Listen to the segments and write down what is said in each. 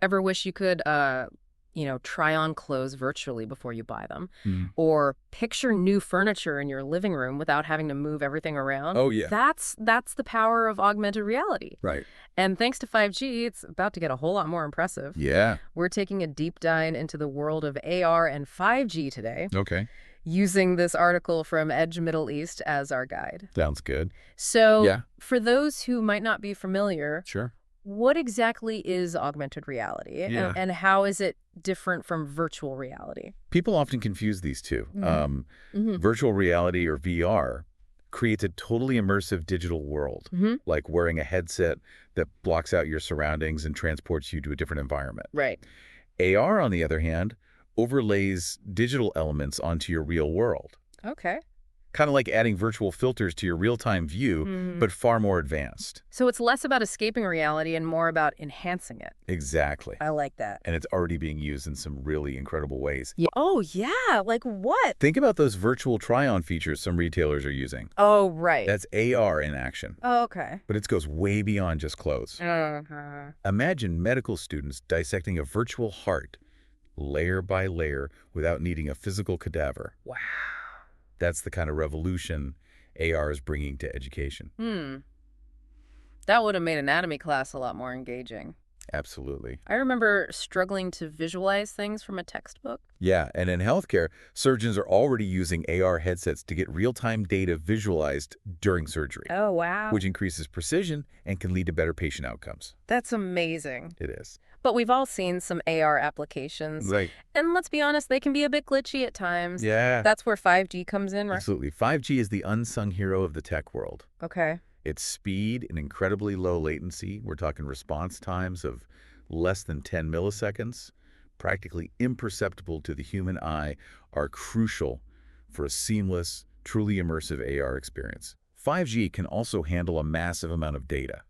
Ever wish you could, try on clothes virtually before you buy them? Mm. Or picture new furniture in your living room without having to move everything around? Oh, yeah. That's the power of augmented reality. Right. And thanks to 5G, it's about to get a whole lot more impressive. Yeah. We're taking a deep dive into the world of AR and 5G today, Okay. using this article from Edge Middle East as our guide. Sounds good. So, Yeah. for those who might not be familiar, Sure. what exactly is augmented reality, and, Yeah. and how is it different from virtual reality? People often confuse these two. Hmm. Virtual reality, or VR, creates a totally immersive digital world, Hmm. like wearing a headset that blocks out your surroundings and transports you to a different environment. Right. AR, on the other hand, overlays digital elements onto your real world, Okay. kind of like adding virtual filters to your real-time view, Hmm. but far more advanced. So it's less about escaping reality and more about enhancing it. Exactly. I like that. And it's already being used in some really incredible ways. Yeah. Oh, yeah. Like what? Think about those virtual try-on features some retailers are using. Oh, right. That's AR in action. Oh, okay. But it goes way beyond just clothes. Uh-huh. Imagine medical students dissecting a virtual heart, layer by layer, without needing a physical cadaver. Wow. That's the kind of revolution AR is bringing to education. That would have made anatomy class a lot more engaging. Absolutely. I remember struggling to visualize things from a textbook. Yeah, and in healthcare, surgeons are already using AR headsets to get real-time data visualized during surgery, Oh, wow. which increases precision and can lead to better patient outcomes. That's amazing. It is. But we've all seen some AR applications. Right. And let's be honest, they can be a bit glitchy at times. Yeah. That's where 5G comes in, right? Absolutely. 5G is the unsung hero of the tech world. Okay. Its speed and incredibly low latency, we're talking response times of less than 10 milliseconds, practically imperceptible to the human eye, are crucial for a seamless, truly immersive AR experience. 5G can also handle a massive amount of data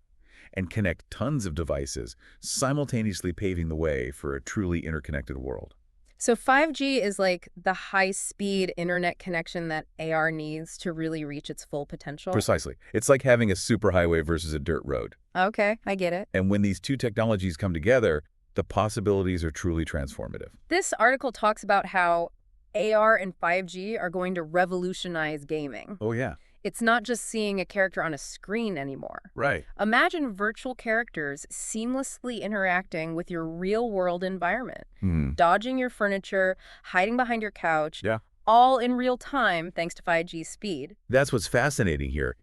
and connect tons of devices, simultaneously paving the way for a truly interconnected world. So 5G is like the high-speed internet connection that AR needs to really reach its full potential? Precisely. It's like having a superhighway versus a dirt road. Okay, I get it. And when these two technologies come together, the possibilities are truly transformative. This article talks about how AR and 5G are going to revolutionize gaming. Oh, yeah. It's not just seeing a character on a screen anymore. Right. Imagine virtual characters seamlessly interacting with your real-world environment, dodging your furniture, hiding behind your couch, Yeah. all in real time thanks to 5G speed. That's what's fascinating here.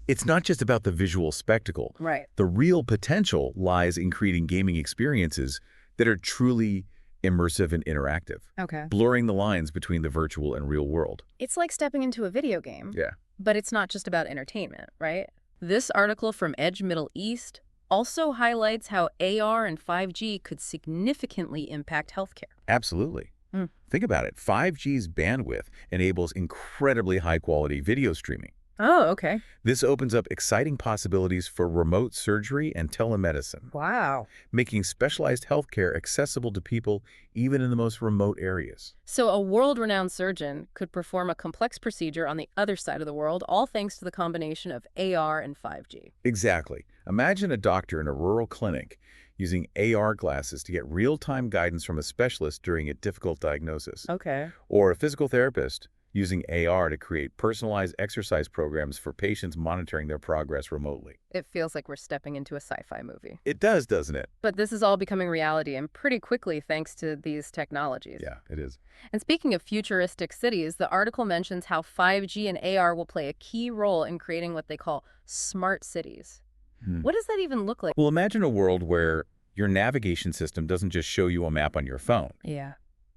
It's not just about the visual spectacle. Right. The real potential lies in creating gaming experiences that are truly immersive and interactive, Okay. blurring the lines between the virtual and real world. It's like stepping into a video game. Yeah. But it's not just about entertainment, right? This article from Edge Middle East also highlights how AR and 5G could significantly impact healthcare. Absolutely. Mm. Think about it. 5G's bandwidth enables incredibly high-quality video streaming. Oh, okay. This opens up exciting possibilities for remote surgery and telemedicine, Wow. making specialized healthcare accessible to people even in the most remote areas. So a world-renowned surgeon could perform a complex procedure on the other side of the world, all thanks to the combination of AR and 5G. Exactly. Imagine a doctor in a rural clinic using AR glasses to get real-time guidance from a specialist during a difficult diagnosis. Okay. Or a physical therapist using AR to create personalized exercise programs for patients monitoring their progress remotely. It feels like we're stepping into a sci-fi movie. It does, doesn't it? But this is all becoming reality, and pretty quickly thanks to these technologies. Yeah, it is. And speaking of futuristic cities, the article mentions how 5G and AR will play a key role in creating what they call smart cities. What does that even look like? Well, imagine a world where your navigation system doesn't just show you a map on your phone, Yeah.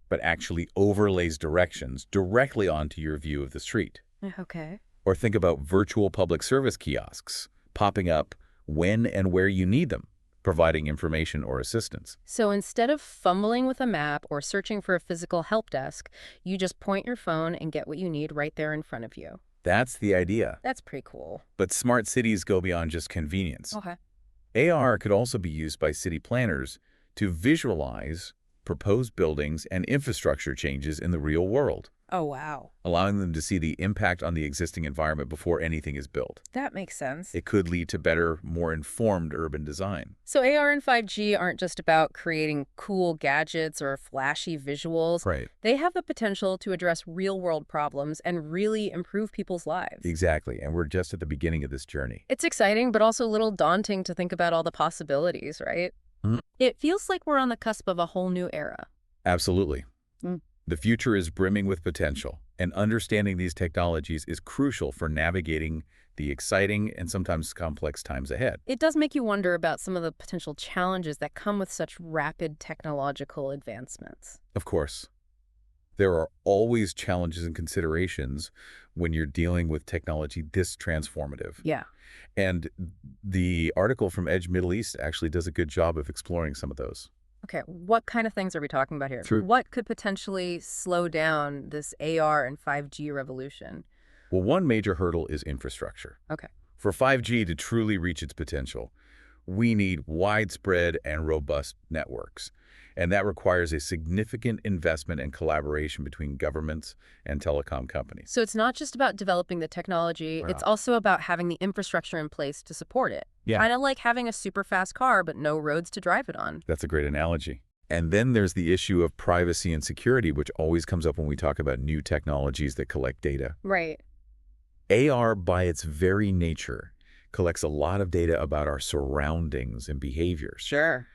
but actually overlays directions directly onto your view of the street. Okay. Or think about virtual public service kiosks popping up when and where you need them, providing information or assistance. So instead of fumbling with a map or searching for a physical help desk, you just point your phone and get what you need right there in front of you. That's the idea. That's pretty cool. But smart cities go beyond just convenience. Okay. AR could also be used by city planners to visualize proposed buildings and infrastructure changes in the real world. Oh, wow. allowing them to see the impact on the existing environment before anything is built. That makes sense. It could lead to better, more informed urban design. So AR and 5G aren't just about creating cool gadgets or flashy visuals. Right. They have the potential to address real-world problems and really improve people's lives. Exactly, and we're just at the beginning of this journey. It's exciting, but also a little daunting to think about all the possibilities, right? Mhm. It feels like we're on the cusp of a whole new era. Absolutely. Mm. The future is brimming with potential, and understanding these technologies is crucial for navigating the exciting and sometimes complex times ahead. It does make you wonder about some of the potential challenges that come with such rapid technological advancements. Of course, there are always challenges and considerations when you're dealing with technology this transformative. Yeah. And the article from Edge Middle East actually does a good job of exploring some of those. Okay, what kind of things are we talking about here? Through What could potentially slow down this AR and 5G revolution? Well, one major hurdle is infrastructure. Okay. For 5G to truly reach its potential, we need widespread and robust networks. And that requires a significant investment and collaboration between governments and telecom companies. So it's not just about developing the technology, it's Wow. also about having the infrastructure in place to support it. Yeah. Kind of like having a super fast car, but no roads to drive it on. That's a great analogy. And then there's the issue of privacy and security, which always comes up when we talk about new technologies that collect data. Right. AR, by its very nature, collects a lot of data about our surroundings and behaviors. Sure.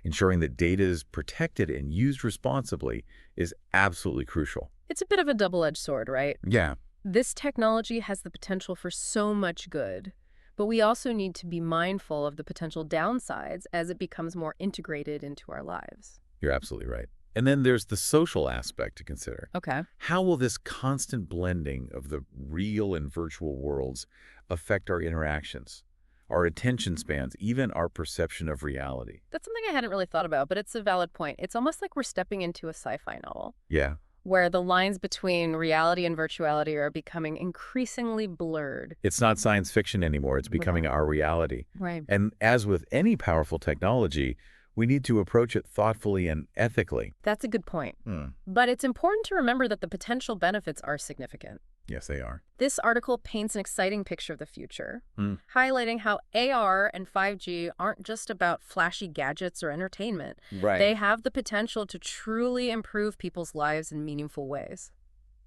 Ensuring that data is protected and used responsibly is absolutely crucial. It's a bit of a double-edged sword, right? Yeah. This technology has the potential for so much good, but we also need to be mindful of the potential downsides as it becomes more integrated into our lives. You're absolutely right. And then there's the social aspect to consider. Okay. How will this constant blending of the real and virtual worlds affect our interactions, our attention spans, even our perception of reality? That's something I hadn't really thought about, but it's a valid point. It's almost like we're stepping into a sci-fi novel, Yeah. where the lines between reality and virtuality are becoming increasingly blurred. It's not science fiction anymore. It's becoming our reality. Right. And as with any powerful technology, we need to approach it thoughtfully and ethically. That's a good point. Hmm. But it's important to remember that the potential benefits are significant. Yes, they are. This article paints an exciting picture of the future, Hmm. highlighting how AR and 5G aren't just about flashy gadgets or entertainment. Right. They have the potential to truly improve people's lives in meaningful ways.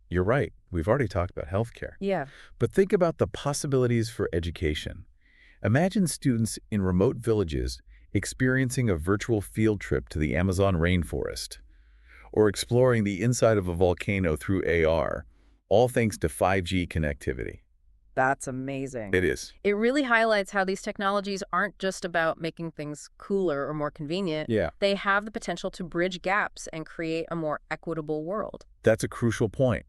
You're right. We've already talked about healthcare. Yeah. But think about the possibilities for education. Imagine students in remote villages experiencing a virtual field trip to the Amazon rainforest, or exploring the inside of a volcano through AR, all thanks to 5G connectivity. That's amazing. It is. It really highlights how these technologies aren't just about making things cooler or more convenient. Yeah. They have the potential to bridge gaps and create a more equitable world. That's a crucial point.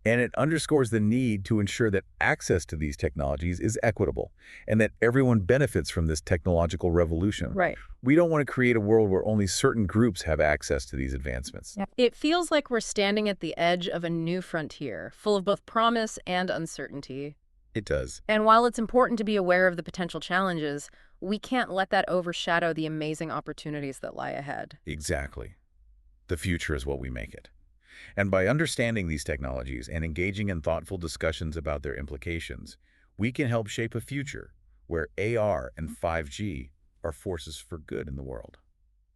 And it underscores the need to ensure that access to these technologies is equitable and that everyone benefits from this technological revolution. Right. We don't want to create a world where only certain groups have access to these advancements. It feels like we're standing at the edge of a new frontier, full of both promise and uncertainty. It does. And while it's important to be aware of the potential challenges, we can't let that overshadow the amazing opportunities that lie ahead. Exactly. The future is what we make it. And by understanding these technologies and engaging in thoughtful discussions about their implications, we can help shape a future where AR and 5G are forces for good in the world.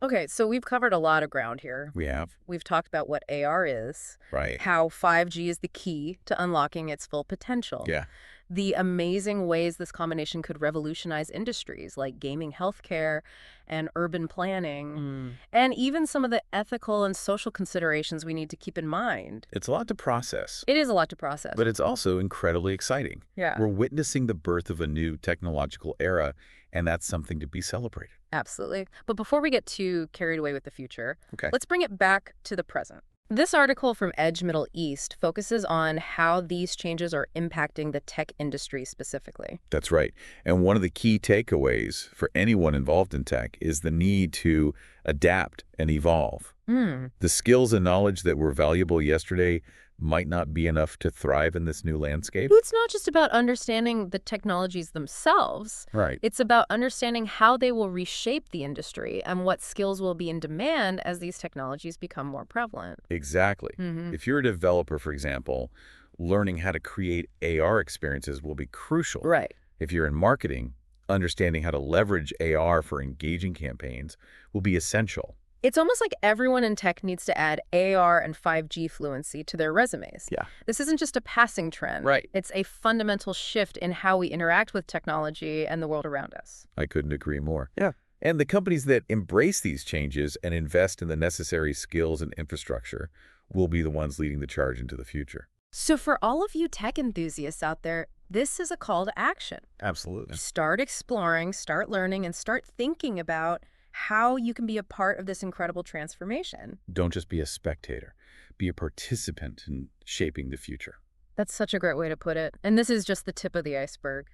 Okay, so we've covered a lot of ground here. We have. We've talked about what AR is, Right. how 5G is the key to unlocking its full potential. Yeah. The amazing ways this combination could revolutionize industries like gaming, healthcare, and urban planning, and even some of the ethical and social considerations we need to keep in mind. It's a lot to process, It is a lot to process. but it's also incredibly exciting. Yeah, We're witnessing the birth of a new technological era, and that's something to be celebrated. absolutely. But before we get too carried away with the future, Okay. let's bring it back to the present. This article from Edge Middle East focuses on how these changes are impacting the tech industry specifically. That's right. And one of the key takeaways for anyone involved in tech is the need to adapt and evolve. The skills and knowledge that were valuable yesterday might not be enough to thrive in this new landscape. It's not just about understanding the technologies themselves. Right. It's about understanding how they will reshape the industry and what skills will be in demand as these technologies become more prevalent. Exactly. Hmm. If you're a developer, for example, learning how to create AR experiences will be crucial. Right. If you're in marketing, understanding how to leverage AR for engaging campaigns will be essential. It's almost like everyone in tech needs to add AR and 5G fluency to their resumes. Yeah. This isn't just a passing trend. Right. It's a fundamental shift in how we interact with technology and the world around us. I couldn't agree more. Yeah. And the companies that embrace these changes and invest in the necessary skills and infrastructure will be the ones leading the charge into the future. So for all of you tech enthusiasts out there, this is a call to action. Absolutely. Start exploring, start learning, and start thinking about how you can be a part of this incredible transformation. Don't just be a spectator. Be a participant in shaping the future. That's such a great way to put it. And this is just the tip of the iceberg.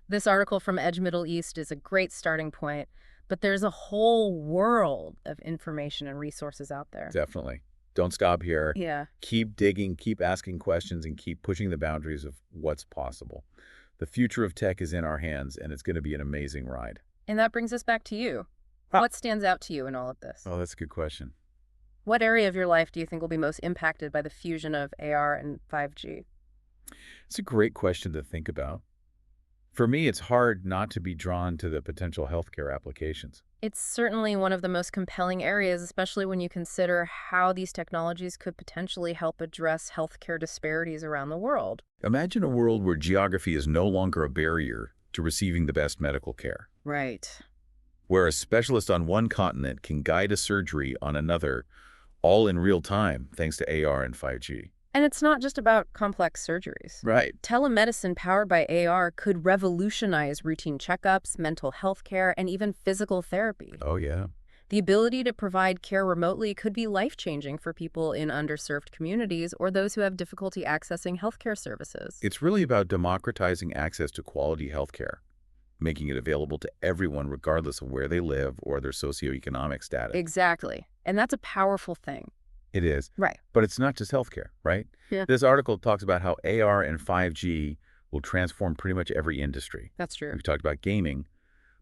This article from Edge Middle East is a great starting point, but there's a whole world of information and resources out there. Definitely. Don't stop here. Yeah. Keep digging, keep asking questions, and keep pushing the boundaries of what's possible. The future of tech is in our hands, and it's going to be an amazing ride. And that brings us back to you. What stands out to you in all of this? Oh, that's a good question. What area of your life do you think will be most impacted by the fusion of AR and 5G? It's a great question to think about. For me, it's hard not to be drawn to the potential healthcare applications. It's certainly one of the most compelling areas, especially when you consider how these technologies could potentially help address healthcare disparities around the world. Imagine a world where geography is no longer a barrier to receiving the best medical care, Right. where a specialist on one continent can guide a surgery on another, all in real time, thanks to AR and 5G. And it's not just about complex surgeries. Right. Telemedicine powered by AR could revolutionize routine checkups, mental health care, and even physical therapy. Oh, yeah. The ability to provide care remotely could be life-changing for people in underserved communities or those who have difficulty accessing healthcare services. It's really about democratizing access to quality healthcare, making it available to everyone regardless of where they live or their socioeconomic status. Exactly. And that's a powerful thing. It is. Right. But it's not just healthcare, right? Yeah. This article talks about how AR and 5G will transform pretty much every industry. That's true. We've talked about gaming,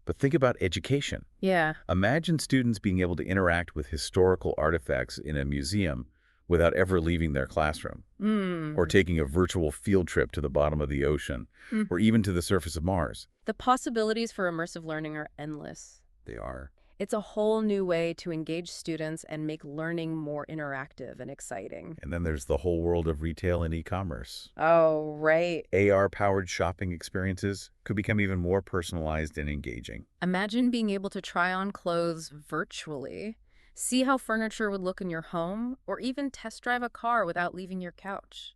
but think about education. Yeah. Imagine students being able to interact with historical artifacts in a museum without ever leaving their classroom, or taking a virtual field trip to the bottom of the ocean, or even to the surface of Mars. The possibilities for immersive learning are endless. They are. It's a whole new way to engage students and make learning more interactive and exciting. And then there's the whole world of retail and e-commerce. Oh, right. AR-powered shopping experiences could become even more personalized and engaging. Imagine being able to try on clothes virtually, see how furniture would look in your home, or even test drive a car without leaving your couch.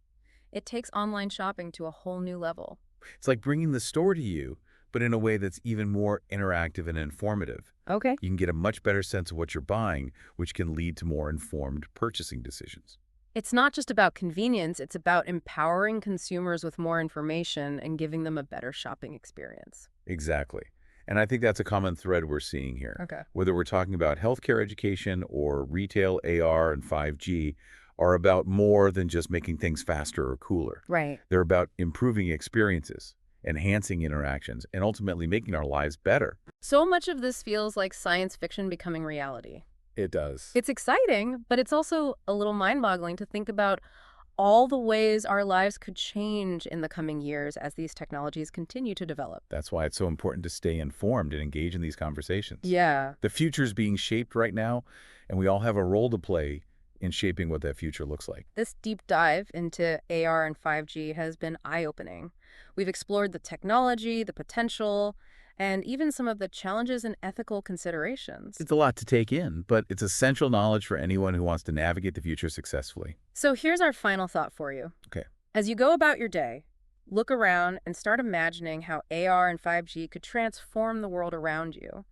It takes online shopping to a whole new level. It's like bringing the store to you, but in a way that's even more interactive and informative. Okay. You can get a much better sense of what you're buying, which can lead to more informed purchasing decisions. It's not just about convenience, it's about empowering consumers with more information and giving them a better shopping experience. Exactly. And I think that's a common thread we're seeing here. Okay. Whether we're talking about healthcare education or retail, AR, and 5G are about more than just making things faster or cooler. Right. They're about improving experiences, enhancing interactions, and ultimately making our lives better. So much of this feels like science fiction becoming reality. It does. It's exciting, but it's also a little mind-boggling to think about all the ways our lives could change in the coming years as these technologies continue to develop. That's why it's so important to stay informed and engage in these conversations. Yeah. The future's being shaped right now, and we all have a role to play in shaping what that future looks like. This deep dive into AR and 5G has been eye-opening. We've explored the technology, the potential, and even some of the challenges and ethical considerations. It's a lot to take in, but it's essential knowledge for anyone who wants to navigate the future successfully. So here's our final thought for you. Okay. As you go about your day, look around and start imagining how AR and 5G could transform the world around you.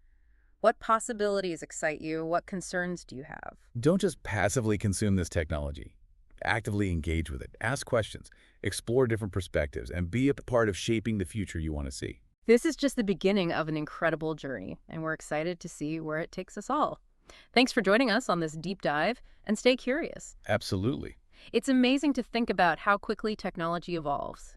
What possibilities excite you? What concerns do you have? Don't just passively consume this technology. Actively engage with it. Ask questions, explore different perspectives, and be a part of shaping the future you want to see. This is just the beginning of an incredible journey, and we're excited to see where it takes us all. Thanks for joining us on this deep dive, and stay curious. Absolutely. It's amazing to think about how quickly technology evolves.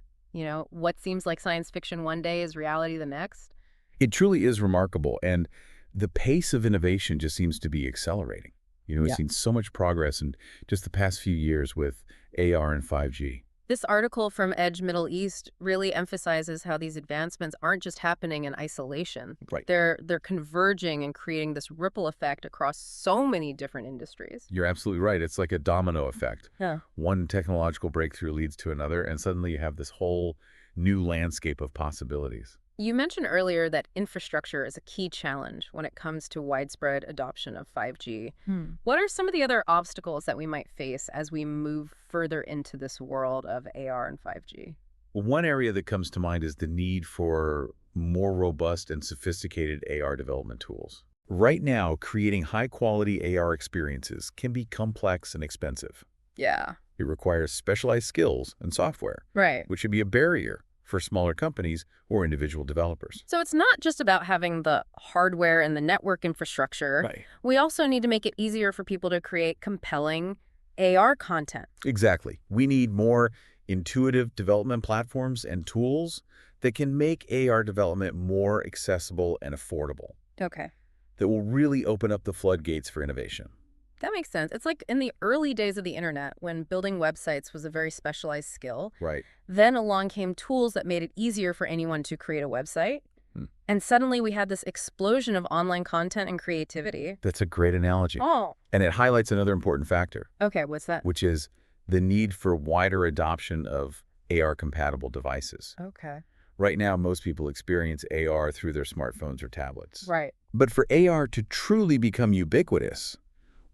What seems like science fiction one day is reality the next. It truly is remarkable, and the pace of innovation just seems to be accelerating. We've Yeah. seen so much progress in just the past few years with AR and 5G. This article from Edge Middle East really emphasizes how these advancements aren't just happening in isolation. Right. They're converging and creating this ripple effect across so many different industries. You're absolutely right. It's like a domino effect. Yeah. One technological breakthrough leads to another, and suddenly you have this whole new landscape of possibilities. You mentioned earlier that infrastructure is a key challenge when it comes to widespread adoption of 5G. What are some of the other obstacles that we might face as we move further into this world of AR and 5G? One area that comes to mind is the need for more robust and sophisticated AR development tools. Right now, creating high-quality AR experiences can be complex and expensive. Yeah. It requires specialized skills and software, Right. which should be a barrier for smaller companies or individual developers. So it's not just about having the hardware and the network infrastructure. Right. We also need to make it easier for people to create compelling AR content. Exactly. We need more intuitive development platforms and tools that can make AR development more accessible and affordable, Okay. that will really open up the floodgates for innovation. That makes sense. It's like in the early days of the internet when building websites was a very specialized skill. Right. Then along came tools that made it easier for anyone to create a website. Hmm. And suddenly we had this explosion of online content and creativity. That's a great analogy. Oh, And it highlights another important factor, okay. What's that? which is the need for wider adoption of AR-compatible devices. Okay. Right now, most people experience AR through their smartphones or tablets. Right. But for AR to truly become ubiquitous,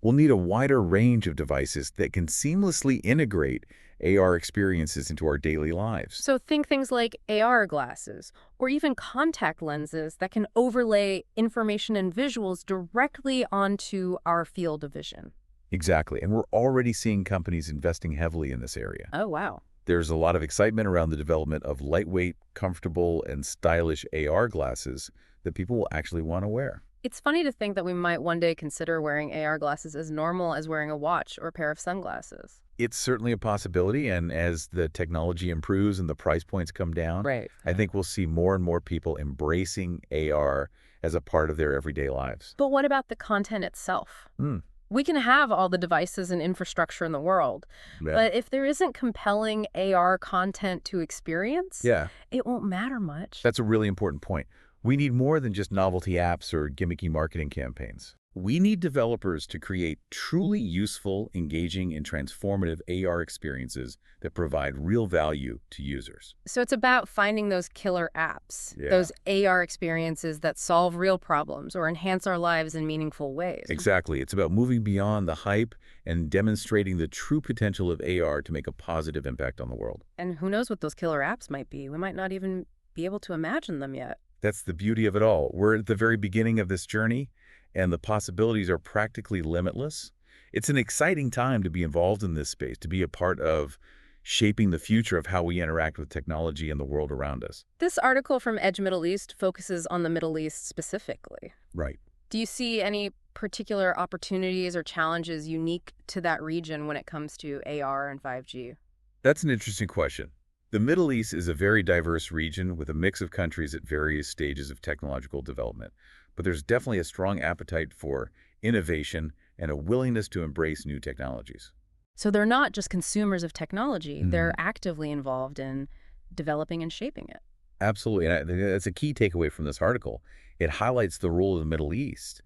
we'll need a wider range of devices that can seamlessly integrate AR experiences into our daily lives. So think things like AR glasses or even contact lenses that can overlay information and visuals directly onto our field of vision. Exactly, and we're already seeing companies investing heavily in this area. Oh, wow. There's a lot of excitement around the development of lightweight, comfortable, and stylish AR glasses that people will actually want to wear. It's funny to think that we might one day consider wearing AR glasses as normal as wearing a watch or a pair of sunglasses. It's certainly a possibility, and as the technology improves and the price points come down, Right. I think we'll see more and more people embracing AR as a part of their everyday lives. But what about the content itself? Hmm. We can have all the devices and infrastructure in the world, Yeah. but if there isn't compelling AR content to experience, Yeah, it won't matter much. that's a really important point. We need more than just novelty apps or gimmicky marketing campaigns. We need developers to create truly useful, engaging, and transformative AR experiences that provide real value to users. So it's about finding those killer apps, Yeah. those AR experiences that solve real problems or enhance our lives in meaningful ways. Exactly. It's about moving beyond the hype and demonstrating the true potential of AR to make a positive impact on the world. And who knows what those killer apps might be? We might not even be able to imagine them yet. That's the beauty of it all. We're at the very beginning of this journey, and the possibilities are practically limitless. It's an exciting time to be involved in this space, to be a part of shaping the future of how we interact with technology and the world around us. This article from Edge Middle East focuses on the Middle East specifically. Right. Do you see any particular opportunities or challenges unique to that region when it comes to AR and 5G? That's an interesting question. The Middle East is a very diverse region with a mix of countries at various stages of technological development. But there's definitely a strong appetite for innovation and a willingness to embrace new technologies. So they're not just consumers of technology, they're Mhm. actively involved in developing and shaping it. Absolutely. And I think that's a key takeaway from this article. It highlights the role of the Middle East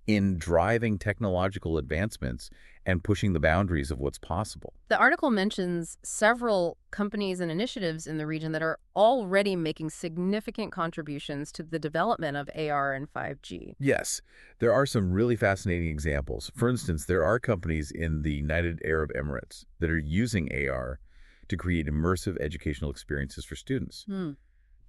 in driving technological advancements and pushing the boundaries of what's possible. The article mentions several companies and initiatives in the region that are already making significant contributions to the development of AR and 5G. Yes, there are some really fascinating examples. For instance, there are companies in the United Arab Emirates that are using AR to create immersive educational experiences for students,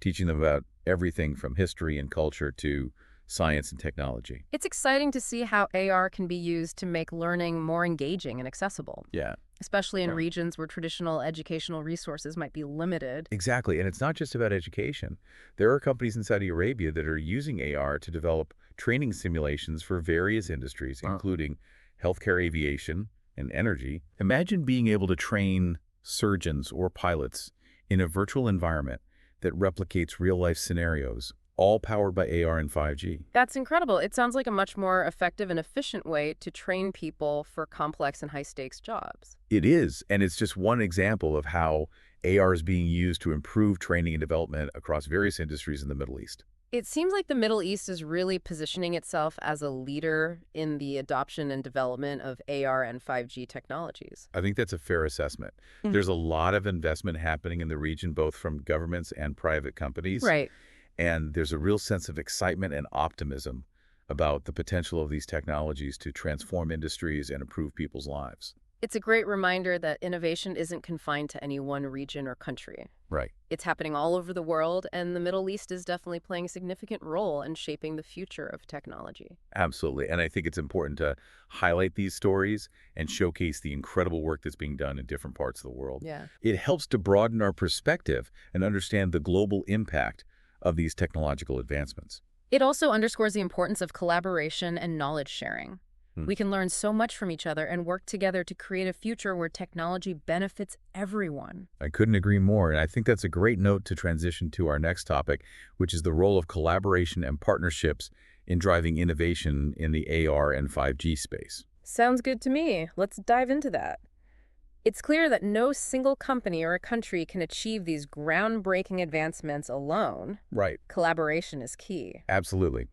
teaching them about everything from history and culture to science and technology. It's exciting to see how AR can be used to make learning more engaging and accessible, Yeah, especially in Yeah. regions where traditional educational resources might be limited. exactly. And it's not just about education. There are companies in Saudi Arabia that are using AR to develop training simulations for various industries, Wow. including healthcare aviation, and energy. Imagine being able to train surgeons or pilots in a virtual environment that replicates real-life scenarios, all powered by AR and 5G. That's incredible. It sounds like a much more effective and efficient way to train people for complex and high-stakes jobs. It is, and it's just one example of how AR is being used to improve training and development across various industries in the Middle East. It seems like the Middle East is really positioning itself as a leader in the adoption and development of AR and 5G technologies. I think that's a fair assessment. There's a lot of investment happening in the region, both from governments and private companies. Right. And there's a real sense of excitement and optimism about the potential of these technologies to transform industries and improve people's lives. It's a great reminder that innovation isn't confined to any one region or country. Right. It's happening all over the world, and the Middle East is definitely playing a significant role in shaping the future of technology. Absolutely. And I think it's important to highlight these stories and showcase the incredible work that's being done in different parts of the world. Yeah. It helps to broaden our perspective and understand the global impact of these technological advancements. It also underscores the importance of collaboration and knowledge sharing. Hmm. We can learn so much from each other and work together to create a future where technology benefits everyone. I couldn't agree more, and I think that's a great note to transition to our next topic, which is the role of collaboration and partnerships in driving innovation in the AR and 5G space. Sounds good to me. Let's dive into that. It's clear that no single company or a country can achieve these groundbreaking advancements alone. Right. Collaboration is key. Absolutely.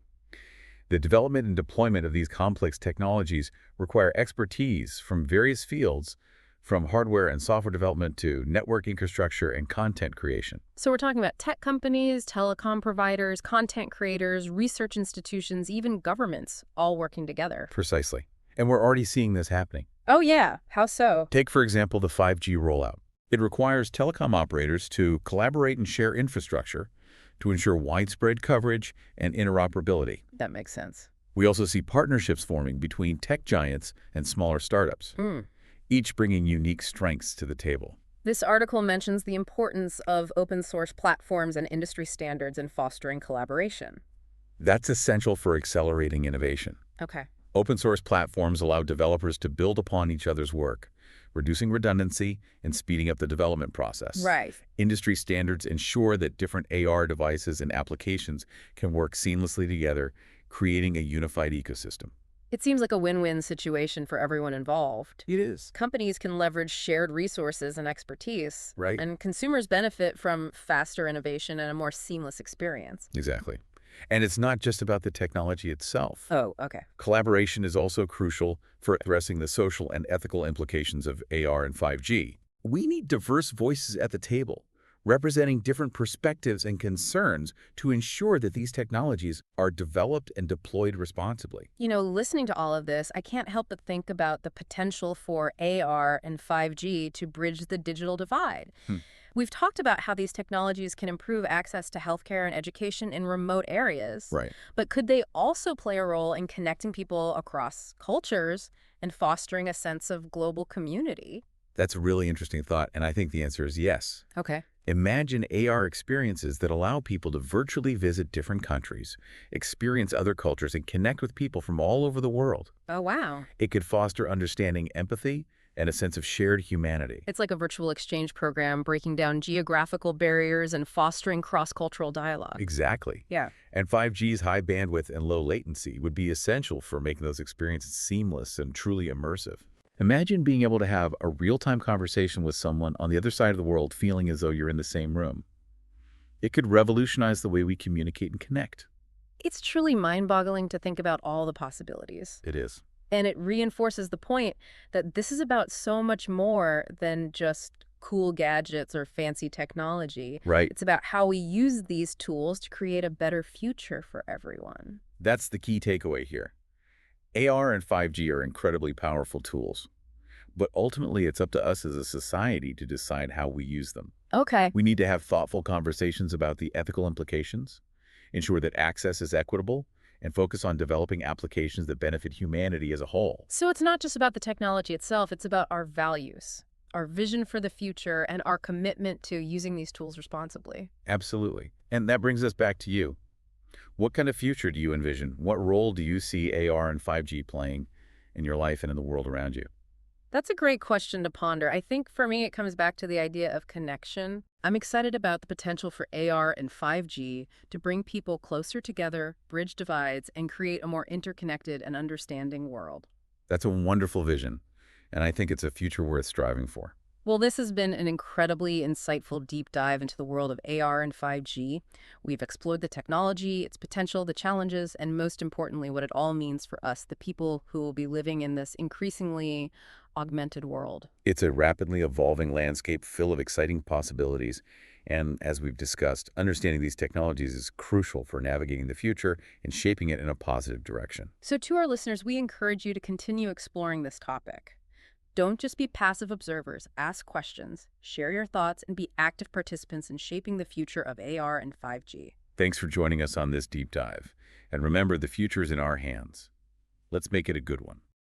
The development and deployment of these complex technologies require expertise from various fields, from hardware and software development to network infrastructure and content creation. So we're talking about tech companies, telecom providers, content creators, research institutions, even governments, all working together. Precisely. And we're already seeing this happening. Oh yeah, how so? Take, for example, the 5G rollout. It requires telecom operators to collaborate and share infrastructure to ensure widespread coverage and interoperability. That makes sense. We also see partnerships forming between tech giants and smaller startups, each bringing unique strengths to the table. This article mentions the importance of open source platforms and industry standards in fostering collaboration. That's essential for accelerating innovation. Okay. Open source platforms allow developers to build upon each other's work, reducing redundancy and speeding up the development process. Right. Industry standards ensure that different AR devices and applications can work seamlessly together, creating a unified ecosystem. It seems like a win-win situation for everyone involved. It is. Companies can leverage shared resources and expertise, Right. and consumers benefit from faster innovation and a more seamless experience. Exactly. And it's not just about the technology itself. Oh, okay. Collaboration is also crucial for addressing the social and ethical implications of AR and 5G. We need diverse voices at the table, representing different perspectives and concerns to ensure that these technologies are developed and deployed responsibly. You know, listening to all of this, I can't help but think about the potential for AR and 5G to bridge the digital divide. We've talked about how these technologies can improve access to healthcare and education in remote areas. Right. But could they also play a role in connecting people across cultures and fostering a sense of global community? That's a really interesting thought, and I think the answer is yes. Okay. Imagine AR experiences that allow people to virtually visit different countries, experience other cultures, and connect with people from all over the world. Oh, wow. It could foster understanding, empathy, and a sense of shared humanity. It's like a virtual exchange program breaking down geographical barriers and fostering cross-cultural dialogue. Exactly. Yeah. And 5G's high bandwidth and low latency would be essential for making those experiences seamless and truly immersive. Imagine being able to have a real-time conversation with someone on the other side of the world feeling as though you're in the same room. It could revolutionize the way we communicate and connect. It's truly mind-boggling to think about all the possibilities. It is. And it reinforces the point that this is about so much more than just cool gadgets or fancy technology. Right. It's about how we use these tools to create a better future for everyone. That's the key takeaway here. AR and 5G are incredibly powerful tools, but ultimately it's up to us as a society to decide how we use them. Okay. We need to have thoughtful conversations about the ethical implications, ensure that access is equitable, and focus on developing applications that benefit humanity as a whole. So it's not just about the technology itself, it's about our values, our vision for the future, and our commitment to using these tools responsibly. Absolutely. And that brings us back to you. What kind of future do you envision? What role do you see AR and 5G playing in your life and in the world around you? That's a great question to ponder. I think for me, it comes back to the idea of connection. I'm excited about the potential for AR and 5G to bring people closer together, bridge divides, and create a more interconnected and understanding world. That's a wonderful vision, and I think it's a future worth striving for. Well, this has been an incredibly insightful deep dive into the world of AR and 5G. We've explored the technology, its potential, the challenges, and most importantly, what it all means for us, the people who will be living in this increasingly augmented world. It's a rapidly evolving landscape full of exciting possibilities, and as we've discussed, understanding these technologies is crucial for navigating the future and shaping it in a positive direction. So, to our listeners, we encourage you to continue exploring this topic. Don't just be passive observers, ask questions, share your thoughts, and be active participants in shaping the future of AR and 5G. Thanks for joining us on this deep dive, and remember, the future is in our hands. Let's make it a good one.